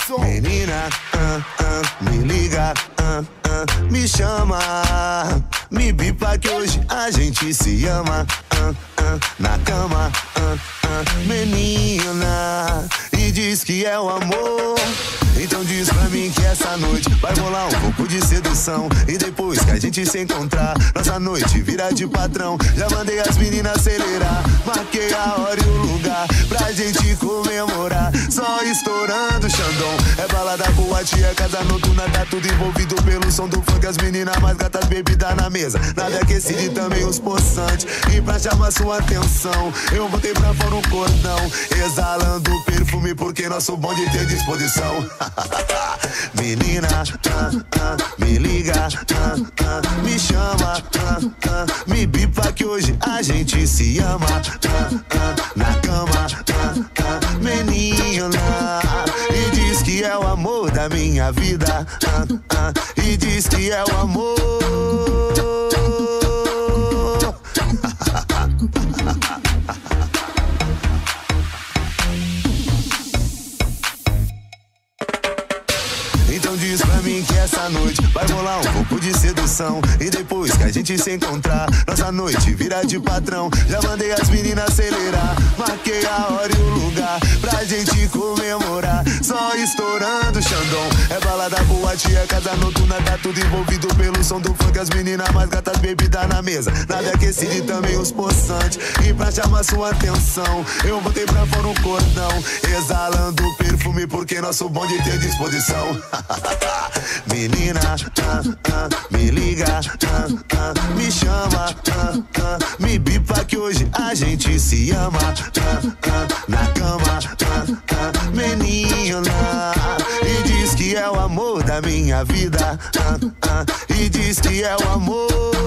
som. Menina, me liga, me chama, me bipa que hoje a gente se ama. Na cama, menina, e diz que é o amor. Então diz pra mim que essa noite vai rolar um pouco de sedução. E depois que a gente se encontrar, nossa noite vira de patrão. Já mandei as meninas acelerar, marquei a hora e o lugar pra gente comemorar. Só estourando o Xandão, é balada, boate, é casa noturna. Tá tudo envolvido pelo som do funk. As meninas mais gatas, bebida na mesa, nada aquecido e também os possantes. E pra chamar sua atenção, eu botei pra fora um cordão, exalando perfume porque nosso bonde tem disposição. Menina, me liga, me chama, me bipa que hoje a gente se ama. Na cama, menina, e diz que é o amor da minha vida. E diz que é o amor. Então diz pra mim que essa noite vai rolar um pouco de sedução. E depois que a gente se encontrar, nossa noite vira de patrão. Já mandei as meninas acelerar, marquei a hora e o lugar pra gente comemorar. Só estourando o Xandão, é balada, boate, é casa noturna. Tá tudo envolvido pelo som do funk. As meninas mais gatas, bebida na mesa, nada aquecido e também os possantes. E pra chamar sua atenção, eu botei pra fora um cordão, exalando perfume porque nosso bonde tem disposição. Menina, me liga, me chama, me bipa que hoje a gente se ama. Na cama, menina, e diz que é o amor da minha vida. E diz que é o amor.